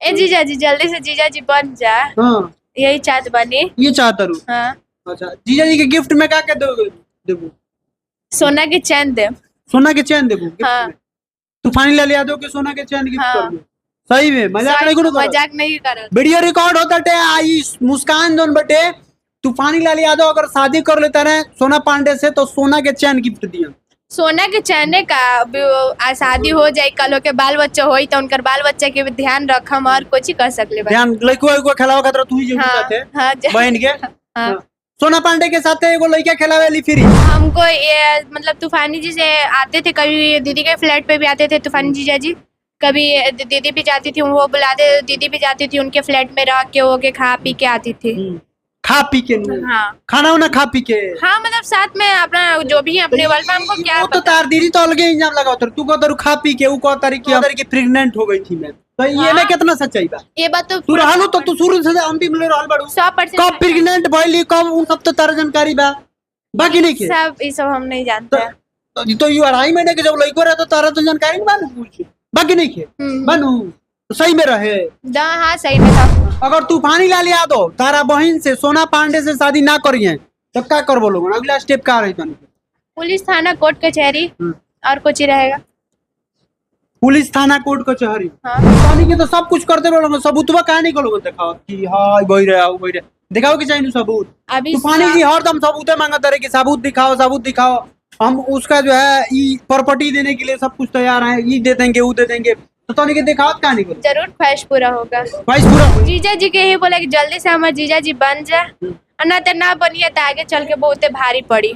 ए जीजा जी जल्दी से जीजा जी बन जा। हाँ यही चाहत बनी। ये चाहता रू। हाँ अच्छा जीजा जी के गिफ्ट में क्या क्या देबू? सोना के चैन दे। सोना के चैन देबू गिफ्ट हाँ। में? तूफानी लाल यादव के सोना के चैन गिफ्ट हाँ। कर दे। सही में मजाक नहीं करो। मजाक नहीं कर। वीडियो रिकॉर्ड होता टे आई मुस्कान जोन बटे तूफानी लाल यादव अगर शादी कर लेता है सोना पांडे से तो सोना के चैन गिफ्ट दिया। सोना के चैन का शादी हो जाए कल के बाल बच्चा हो तो उनकर बाल बच्चा के भी ध्यान रखम और कुछ कर सकले। ध्यान लइको खेलावा खातिर तू ही जे जाते हाँ, बहन के। हाँ। सोना पांडे के साथ एगो लड़का खेलावे ली फ्री। हमको ये मतलब तूफानी जी से आते थे, कभी दीदी के फ्लैट पे भी आते थे तूफानी जीजा जी, कभी दीदी भी जाती थी, वो बुलाते दीदी भी जाती थी उनके फ्लैट में रह के, वो के खा पी के आती थी। खा पी के? हाँ खाना वाना खा पी के? हाँ मतलब साथ में अपना जो भी अपने वर्ल्ड में हमको क्या तो तार दीदी तो अलग इल्जाम लगाओ तू को खा पी के वो तरीके प्रेग्नेंट हो गई थी मैं तो ये में कितना सच्चाई बा? ये बात तो तू रहलो तो तू शुरू से हम भी मिले रहल बाड़ू 100% कब प्रेग्नेंट भइली कब उन सब तो तारा जानकारी बा बाकी नहीं के सब ये सब हम नहीं जानते। तो यू अढ़ाई महीने के जब लइको रहे तो तारा तो जानकारी बा कुछ बाकी नहीं के बनू तो सही में रहे। हाँ सही में था। अगर तूफानी लाल यादव तारा बहन से सोना पांडे से शादी ना करिए तो क्या कर बोलो? अगला स्टेप क्या रही? पुलिस थाना कोर्ट कचहरी और कुछ ही रहेगा। पुलिस थाना कोर्ट कचहरी। हाँ। पानी के तो सब कुछ करते रहो, सबूतवा काहे नहीं करो दिखाओ कि हां वही रहा दिखाओ कि चाहिए सबूत। अभी तूफानी जी हरदम सबूत मांगत रहे कि सबूत दिखाओ। हम उसका जो है प्रॉपर्टी देने के लिए सब कुछ तैयार है, ये दे देंगे वो दे देंगे, तो नहीं दिखाओ कहा नहीं करो। जरूर ख्वाहिश पूरा होगा। ख्वाहिश पूरा जीजा जी के ही बोला कि जल्दी से हमारे जीजा जी बन जाए, ना तो ना बनिए तो आगे चल के बहुत भारी पड़ी।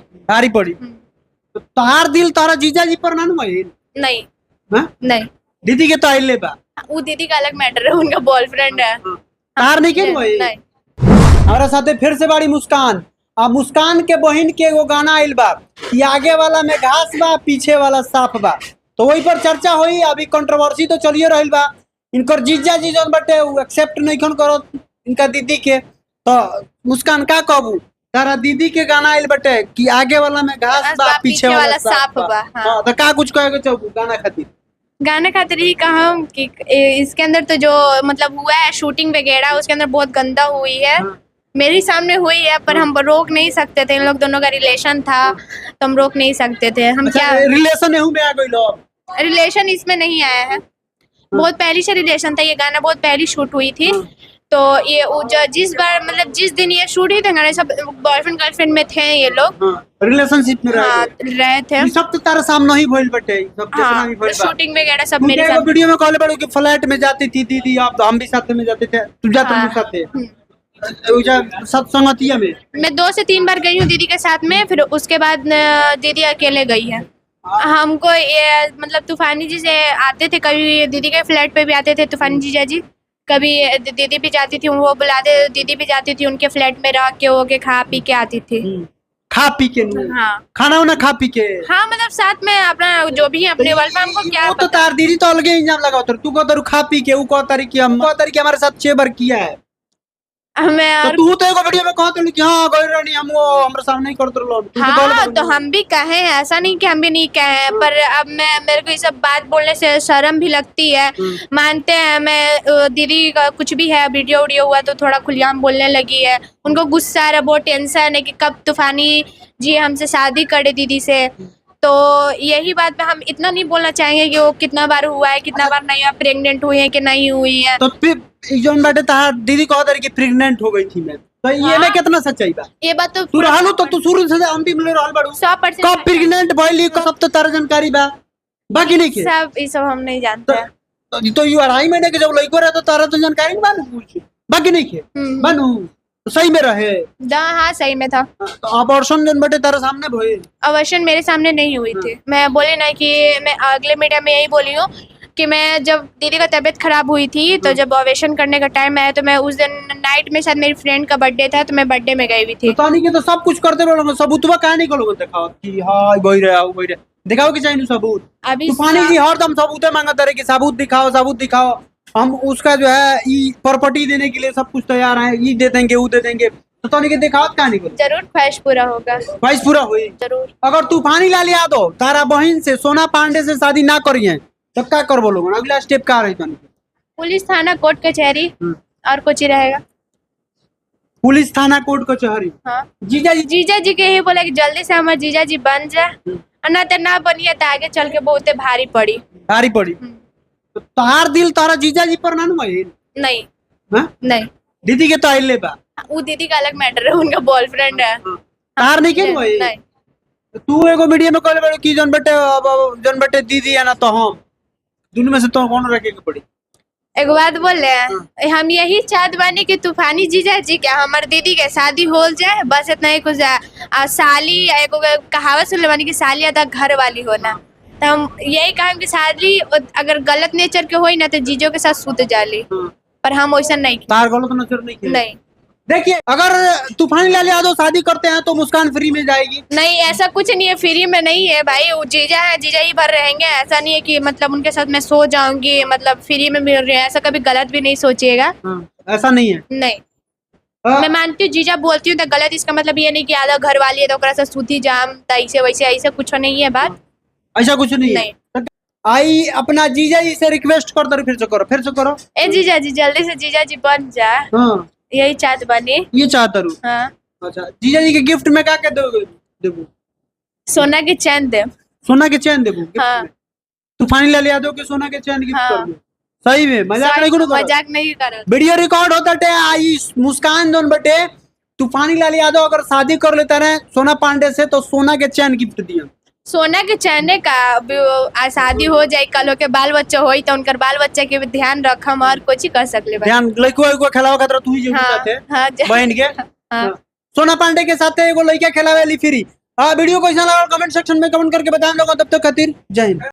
तो तार दिल तारा जीजा जी पर ना नहीं हाँ? नहीं दीदी के तो आइले बा, वो दीदी का अलग मैटर है, उनका बॉयफ्रेंड है। तार नहीं के नहीं। हमारा साथे फिर से बाड़ी मुस्कान। अब मुस्कान के बहन के एगो गाना आइल बा कि आगे वाला में घास बा पीछे वाला साफ बा, तो वही पर चर्चा हुई। अभी कंट्रोवर्सी तो चलिए रही बा। इनकर जीजा जी जौन बटे एक्सेप्ट नहीं करो इनका दीदी के, तो मुस्कान का कहबू तारा दीदी के गाना आइल बटे कि आगे वाला में घास बा पीछे वाला साफ बा। हाँ तो का कुछ कहे चाहू गाना खातिर ही कहा कि इसके अंदर तो जो मतलब हुआ है शूटिंग वगैरह उसके अंदर बहुत गंदा हुई है। मेरे सामने हुई है पर हम रोक नहीं सकते थे, इन लोग दोनों का रिलेशन था तो हम रोक नहीं सकते थे। हम क्या रिलेशन में आ गई? रिलेशन इसमें नहीं आया है, बहुत पहली से रिलेशन था। ये गाना बहुत पहली शूट हुई थी, तो ये जिस बार मतलब जिस दिन ये शूट ही थे गाने सब बॉयफ्रेंड गर्लफ्रेंड में थे ये लोग, रिलेशनशिप में रहे थे। सब तो तारा सामने ही भइल बटे, सब जितना भी भइल शूटिंग वगैरह सब मेरे साथ। वीडियो में कहले बड़ो कि फ्लैट में जाती थी दीदी, आप हम भी साथ में जाते थे, तू जाते हम साथ थे सत्संगतिया में। मैं 2 से 3 बार गई हूँ दीदी के साथ में, फिर उसके बाद दीदी अकेले गई है। हमको ये मतलब तूफानी जी से आते थे, कभी दीदी के फ्लैट पे भी आते थे तूफानी जीजा जी, कभी दीदी भी जाती थी, वो बुलाते दीदी भी जाती थी उनके फ्लैट में रह के, वो के खा पी के आती थी। खा पी के? हाँ खाना वाना खा पी के? हाँ मतलब साथ में अपना जो भी है अपने वर्ल्ड में हमको क्या तो तार दीदी तो अलग इल्जाम लगाओ तू को खा पी के वो को तरीके हमारे साथ 6 बार किया है। हमें तो तू तो एगो वीडियो में कहत कि हां गई रहनी हम वो हमरे सामने ही करत रहलो। हाँ तो हम भी कहे हैं, ऐसा नहीं कि हम भी नहीं कहे हैं, पर अब मेरे को ये सब बात बोलने से शर्म भी लगती है। मानते हैं मैं दीदी का कुछ भी है वीडियो हुआ तो थोड़ा खुलेआम बोलने लगी है, उनको गुस्सा आ रहा है, बहुत टेंशन है कि कब तूफानी जी हमसे शादी करे दीदी से। तो यही बात पे हम इतना नहीं बोलना चाहेंगे कि वो कितना बार हुआ है कितना बार नहीं प्रेग्नेंट हुई है कि नहीं हुई है। तो फिर जोन बाटे तार दीदी कहत रही कि प्रेग्नेंट हो गई थी मैं, तो ये में कितना सच्चाई बा? ये बात तो तू रहलो तो तू शुरू से हम भी मिले रहल बाड़ू 100% कब प्रेग्नेंट भइली सब तो तारा जानकारी बा बाकी नहीं के? सब ये सब हम नहीं जानते। तो यू अढ़ाई महीने के जब लइको रहे तो तारा तो जानकारी बा कुछ बाकी नहीं के बनू तो सही में रहे। हाँ सही में था। तो अबॉर्शन जन बटे तारा सामने भइल? अबॉर्शन मेरे सामने नहीं हुई थी। मैं बोली ना कि मैं अगले मीडिया में यही बोली हूँ कि मैं जब दीदी का तबीयत खराब हुई थी तो जब ऑपरेशन करने का टाइम आया तो मैं उस दिन नाइट में शायद मेरी फ्रेंड का बर्थडे था तो मैं बर्थडे में गई हुई थी। तो नहीं के तो सब कुछ करते रहो, सबूतवा काहे नहीं करो दिखाओ कि हां वही रहा दिखाओ कि चाहिए सबूत। अभी तूफानी जी हरदम सबूत मांगत रहे कि सबूत दिखाओ। हम उसका जो है प्रॉपर्टी देने के लिए सब कुछ तैयार है, ये दे देंगे वो दे देंगे, तो नहीं के दिखाओ कहां नहीं करो। जरूर ख्वाहिश पूरा होगा। ख्वाहिश पूरा हुई जरूर। अगर तूफानी लाल यादव तारा बहन से सोना पांडे से शादी ना करिए तो क्या कर बोलो? अगला स्टेप क्या रही? पुलिस थाना कोर्ट कचहरी और कुछ ही रहेगा। पुलिस थाना कोर्ट कचहरी। हाँ जीजा जी के ही बोले कि जल्दी से हमारे जीजा जी बन जाए, और ना तो ना बनिए तो आगे चल के बहुत भारी पड़ी। तो तोहार दिल तोहरा जीजा जी पर ना भइल? नहीं हाँ? नहीं, दीदी के तो आइले बा। वो दीदी का अलग मैटर है, उनका बॉयफ्रेंड है। तार नहीं के भइल? नहीं। तू एगो मीडिया में कहले बड़ो कि जन बेटे दीदी है ना तो हम दोनों में से तो कौन रखे के पड़ी? एक बात बोल रहे हैं, हम यही चाहत बानी कि तूफानी जीजा जी क्या हमारे दीदी के शादी हो जाए, बस इतना ही कुछ साली एगो कहावत सुन ले बानी कि साली अदा घर वाली होना। तो हम यही कहें कि शादी अगर गलत नेचर के होई ना तो जीजो के साथ सूत जाली, पर हम वैसा नहीं किया। तार गलत नजर नहीं किया? नहीं। देखिए, अगर तूफानी लाल यादव शादी करते हैं तो मुस्कान फ्री में जाएगी? नहीं, ऐसा कुछ नहीं है, फ्री में नहीं है भाई। वो जीजा है, जीजा ही भर रहेंगे। ऐसा नहीं है कि मतलब उनके साथ मैं सो जाऊंगी, मतलब फ्री में मिल रही है, ऐसा कभी गलत भी नहीं सोचिएगा। ऐसा नहीं है। नहीं, मैं मानती हूँ जीजा बोलती हूँ तो गलत, इसका मतलब ये नहीं कि आधा घर वाली है तो ओकरा से सूती जाम ऐसे वैसे, ऐसा कुछ नहीं है बात। ऐसा कुछ नहीं है। आई अपना जीजा जी से रिक्वेस्ट कर दो, फिर से करो। ए जीजा जी जल्दी से जीजा जी बन जा। हाँ, यही चाहत बनी। ये चाहता रू? हाँ। अच्छा, जीजा जी के गिफ्ट में क्या देबू? सोना के चैन दे। सोना के चैन देबू? हाँ। तूफानी लाल यादव के सोना के चैन गिफ्ट हाँ। कर दो? सही में मजाक नहीं करो? मजाक नहीं करो। वीडियो रिकॉर्ड होता टे आई मुस्कान जोन बटे तूफानी लाल यादव अगर शादी कर लेता रहे सोना पांडे से तो सोना के चैन गिफ्ट दिया। सोना के चैन का शादी हो जाए, कल के बाल बच्चा हो तो उनकर बाल बच्चा के भी ध्यान रखम और कुछ ही कर सकले। ध्यान लइको खिलावा खतरा तू ही जाते बहन के। सोना पांडे के साथ एगो लइका खिलावे ली फ्री। वीडियो कैसा लगा कमेंट सेक्शन में कमेंट करके बताएं लोगों। तब तक खातिर जय हिंद।